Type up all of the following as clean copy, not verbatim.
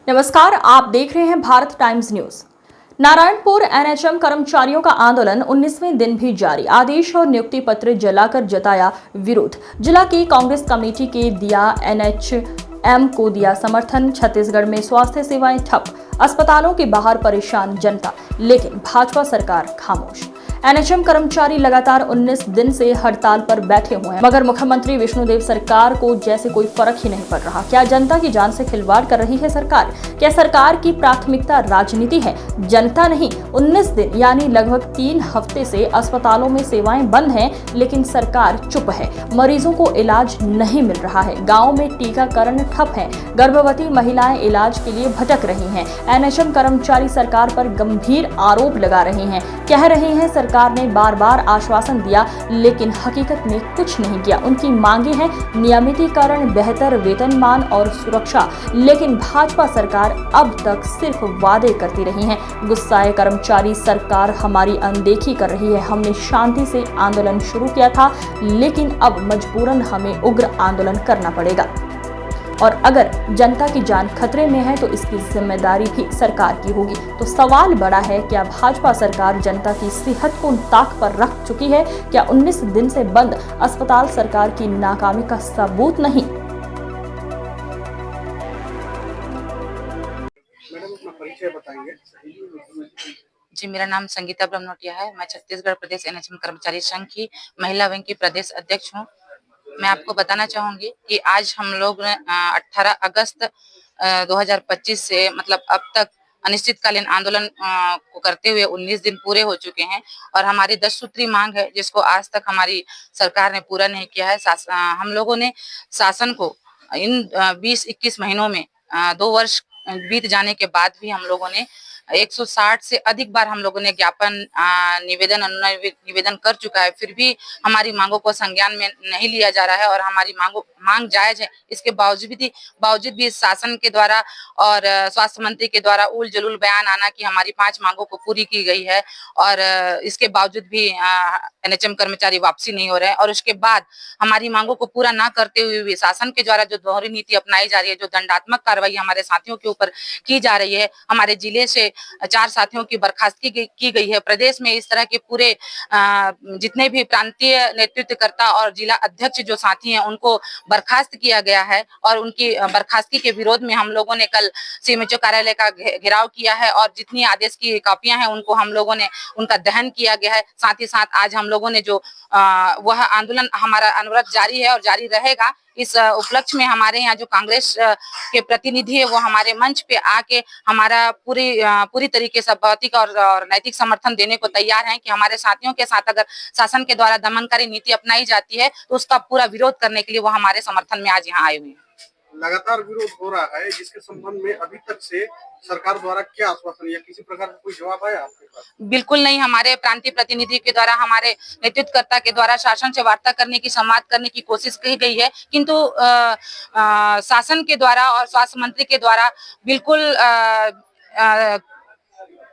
नमस्कार, आप देख रहे हैं Bharat times news. Narayanpur NHM कर्मचारियों का आंदोलन 19वें दिन भी जारी। आदेश और नियुक्ति पत्र जलाकर जताया विरोध। जिला की कांग्रेस कमेटी के दिया एनएचएम को दिया समर्थन। छत्तीसगढ़ में स्वास्थ्य सेवाएं ठप, अस्पतालों के बाहर परेशान जनता, लेकिन भाजपा सरकार खामोश। एनएचएम कर्मचारी लगातार 19 दिन से हड़ताल पर बैठे हुए हैं, मगर मुख्यमंत्री विष्णुदेव सरकार को जैसे कोई फर्क ही नहीं पड़ रहा। क्या जनता की जान से खिलवाड़ कर रही है सरकार? क्या सरकार की प्राथमिकता राजनीति है, जनता नहीं? 19 दिन यानी लगभग 3 हफ्ते से अस्पतालों में सेवाएं बंद हैं, लेकिन सरकार चुप है। मरीजों को इलाज नहीं मिल रहा है। गाँव में टीकाकरण ठप है। गर्भवती महिलाएं इलाज के लिए भटक रही हैं। एनएचएम कर्मचारी सरकार पर गंभीर आरोप लगा रहे हैं। कह रहे हैं सरकार ने बार बार आश्वासन दिया, लेकिन हकीकत में कुछ नहीं किया। उनकी मांगे हैं नियमितीकरण, बेहतर वेतनमान और सुरक्षा, लेकिन भाजपा सरकार अब तक सिर्फ वादे करती रही है। गुस्साए कर्मचारी, सरकार हमारी अनदेखी कर रही है। हमने शांति से आंदोलन शुरू किया था, लेकिन अब मजबूरन हमें उग्र आंदोलन करना पड़ेगा, और अगर जनता की जान खतरे में है तो इसकी जिम्मेदारी भी सरकार की होगी। तो सवाल बड़ा है, क्या भाजपा सरकार जनता की सेहत को ताक पर रख चुकी है? क्या 19 दिन से बंद अस्पताल सरकार की नाकामी का सबूत नहीं? मैडम, अपना परिचय बताएंगे। जी, मेरा नाम संगीता ब्रह्मनोटिया है। मैं छत्तीसगढ़ प्रदेश एनएचएम कर्मचारी संघ की महिला विंग की प्रदेश अध्यक्ष हूँ। मैं आपको बताना चाहूंगी कि आज हम लोग 18 अगस्त 2025 से मतलब अब तक अनिश्चितकालीन आंदोलन को करते हुए 19 दिन पूरे हो चुके हैं, और हमारी 10 सूत्री मांग है जिसको आज तक हमारी सरकार ने पूरा नहीं किया है। हम लोगों ने शासन को इन 20-21 महीनों में 2 वर्ष बीत जाने के बाद भी हम लोगों ने 160 से अधिक बार हम लोगों ने ज्ञापन निवेदन कर चुका है, फिर भी हमारी मांगों को संज्ञान में नहीं लिया जा रहा है और हमारी मांग जायज है। इसके बावजूद भी शासन के द्वारा और स्वास्थ्य मंत्री के द्वारा उल जलूल बयान आना कि हमारी 5 मांगों को पूरी की गई है, और इसके बावजूद भी एनएचएम कर्मचारी वापसी नहीं हो रहे हैं। और उसके बाद हमारी मांगों को पूरा ना करते हुए भी शासन के द्वारा जो दोहरी नीति अपनाई जा रही है, जो दंडात्मक कार्रवाई हमारे साथियों के ऊपर की जा रही है, हमारे जिले से 4 साथियों की बर्खास्तगी की गई है। प्रदेश में इस तरह के पूरे जितने भी प्रांतीय नेतृत्वकर्ता और जिला अध्यक्ष जो साथी हैं उनको बर्खास्त किया गया है, और उनकी बर्खास्तगी के विरोध में हम लोगों ने कल सीएमएचओ कार्यालय का घेराव किया है, और जितनी आदेश की कॉपियां हैं उनको हम लोगों ने उनका दहन किया गया है। साथ ही साथ आज हम लोगों ने जो वह आंदोलन, हमारा अनवरत जारी है और जारी रहेगा। इस उपलक्ष्य में हमारे यहाँ जो कांग्रेस के प्रतिनिधि है वो हमारे मंच पे आके हमारा पूरी तरीके से भौतिक और नैतिक समर्थन देने को तैयार हैं कि हमारे साथियों के साथ अगर शासन के द्वारा दमनकारी नीति अपनाई जाती है तो उसका पूरा विरोध करने के लिए वो हमारे समर्थन में आज यहाँ आए हुए हैं। लगातार विरोध हो रहा है, जिसके संबंध में अभी तक से सरकार द्वारा क्या आश्वासन या किसी प्रकार का कोई जवाब आया आपके पास? बिल्कुल नहीं। हमारे प्रांतीय प्रतिनिधि के द्वारा, हमारे नेतृत्वकर्ता के द्वारा शासन से वार्ता करने की, संवाद करने की कोशिश की गई है, किंतु शासन के द्वारा और स्वास्थ्य मंत्री के द्वारा बिल्कुल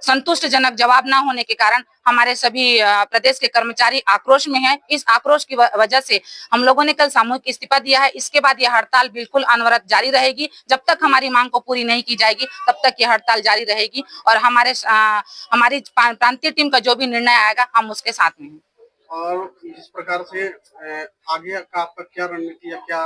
संतुष्टजनक जवाब ना होने के कारण हमारे सभी प्रदेश के कर्मचारी आक्रोश में हैं। इस आक्रोश की वजह से हम लोगों ने कल सामूहिक इस्तीफा दिया है। इसके बाद यह हड़ताल बिल्कुल अनवरत जारी रहेगी। जब तक हमारी मांग को पूरी नहीं की जाएगी तब तक यह हड़ताल जारी रहेगी, और हमारी प्रांतीय टीम का जो भी निर्णय आएगा हम उसके साथ में हैं। और जिस प्रकार से आगे का आपका क्या रणनीति या क्या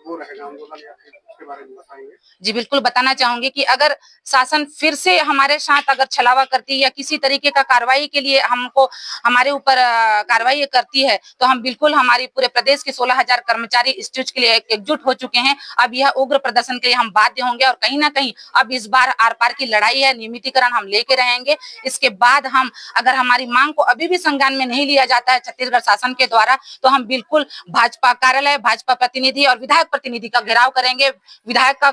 वो रहेगा आंदोलन, या फिर उसके बारे में बताएंगे? जी बिल्कुल बताना चाहूंगी कि अगर शासन फिर से हमारे साथ अगर छलावा करती है या किसी तरीके का कार्रवाई के लिए हमारे ऊपर कार्रवाई करती है, तो हम बिल्कुल, हमारी पूरे प्रदेश के 16,000 कर्मचारी इस चीज के लिए एकजुट हो चुके हैं। अब यह उग्र प्रदर्शन के लिए हम बाध्य होंगे, और कहीं ना कहीं अब इस बार आर पार की लड़ाई है, नियमितीकरण हम लेके रहेंगे। इसके बाद हम, अगर हमारी मांग को अभी भी संज्ञान में नहीं लिया जाता है छत्तीसगढ़ शासन के द्वारा, तो हम बिल्कुल भाजपा कार्यालय, भाजपा प्रतिनिधि और विधायक प्रतिनिधि का घेराव करेंगे, विधायक का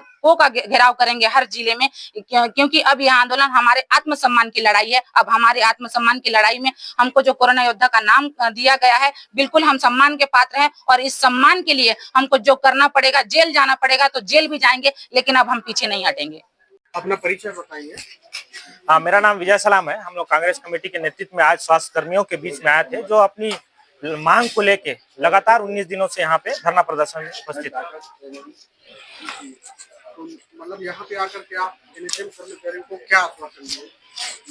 घेराव करेंगे हर जिले में, क्योंकि अब यह आंदोलन हमारे आत्मसम्मान की लड़ाई है। अब हमारे आत्मसम्मान की लड़ाई में हमको जो कोरोना योद्धा का नाम दिया गया है, बिल्कुल हम सम्मान के पात्र हैं, और इस सम्मान के लिए हमको जो करना पड़ेगा, जेल जाना पड़ेगा तो जेल भी जाएंगे, लेकिन अब हम पीछे नहीं हटेंगे। अपना परिचय बताइए। हाँ, मेरा नाम विजय सलाम है। हम लोग कांग्रेस कमेटी के नेतृत्व में आज स्वास्थ्य कर्मियों के बीच में आए थे, जो अपनी मांग को लेके लगातार 19 दिनों से यहाँ पे धरना प्रदर्शन में उपस्थित है। तो मतलब यहाँ पे आकर के आप एनएचएम कर्मचारियों को क्या आश्वासन दिए?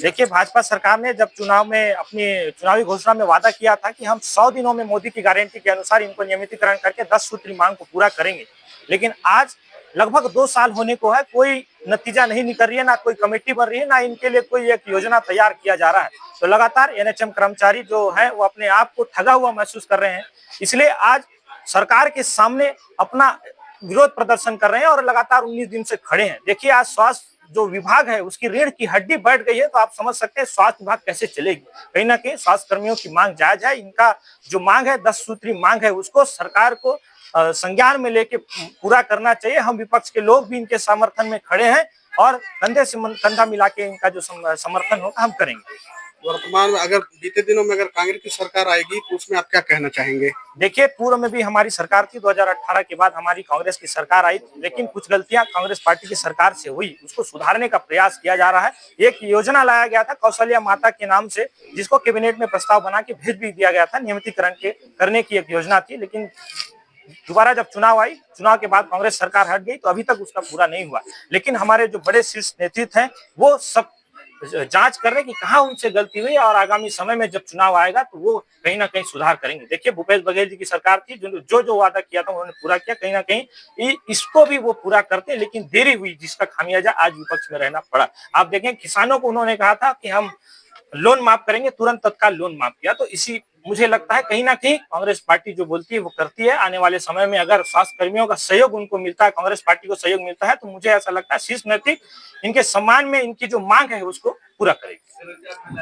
देखिए, भाजपा सरकार ने जब चुनाव में अपनी चुनावी घोषणा में वादा किया था कि हम 100 दिनों में मोदी की गारंटी के अनुसार इनको नियमितीकरण करके 10 सूत्री मांग को पूरा करेंगे, लेकिन आज लगभग 2 साल होने को है, कोई नतीजा नहीं निकल रही है, ना कोई कमेटी बन रही है, ना इनके लिए कोई एक योजना तैयार किया जा रहा है। तो लगातार एनएचएम कर्मचारी जो है वो अपने आप को ठगा हुआ महसूस कर रहे हैं, इसलिए आज सरकार के सामने अपना विरोध प्रदर्शन कर रहे हैं और लगातार 19 दिन से खड़े हैं। देखिए, आज स्वास्थ्य जो विभाग है उसकी रीढ़ की हड्डी बैठ गई है, तो आप समझ सकते हैं स्वास्थ्य विभाग कैसे चलेगी। कहीं ना कहीं स्वास्थ्य कर्मियों की मांग जायज है, इनका जो मांग है 10 सूत्री मांग है उसको सरकार को संज्ञान में लेके पूरा करना चाहिए। हम विपक्ष के लोग भी इनके समर्थन में खड़े हैं और कंधे से कंधा मिला के इनका जो समर्थन होगा हम करेंगे। वर्तमान में अगर बीते दिनों में अगर कांग्रेस की सरकार आएगी तो उसमें आप क्या कहना चाहेंगे? देखिए, पूर्व में भी हमारी सरकार थी, 2018 के बाद हमारी कांग्रेस की सरकार आई, लेकिन कुछ गलतियां कांग्रेस पार्टी की सरकार से हुई, उसको सुधारने का प्रयास किया जा रहा है। एक योजना लाया गया था कौशल्या माता के नाम से, जिसको कैबिनेट में प्रस्ताव बना के भेज भी दिया गया था, नियमितीकरण के करने की एक योजना थी, लेकिन दोबारा जब चुनाव आई, चुनाव के बाद कांग्रेस सरकार हट गई, तो अभी तक उसका पूरा नहीं हुआ। लेकिन हमारे जो बड़े शीर्ष नेतृत्व हैं वो सब जांच कर रहे हैं कि कहां उनसे गलती हुई, और आगामी समय में जब चुनाव आएगा तो वो कहीं ना कहीं सुधार करेंगे। देखिए, भूपेश बघेल जी की सरकार थी, जो वादा किया था उन्होंने पूरा किया, कहीं ना कहीं इसको भी वो पूरा करते, लेकिन देरी हुई, जिसका खामियाजा आज विपक्ष में रहना पड़ा। आप देखें, किसानों को उन्होंने कहा था कि हम लोन माफ करेंगे, तुरंत तत्काल लोन माफ किया। तो इसी मुझे लगता है कहीं ना कहीं कांग्रेस पार्टी जो बोलती है वो करती है। आने वाले समय में अगर स्वास्थ्य कर्मियों का सहयोग उनको मिलता है, कांग्रेस पार्टी को सहयोग मिलता है, तो मुझे ऐसा लगता है शीर्ष नेतृत्व इनके सम्मान में इनकी जो मांग है उसको पूरा करेगी।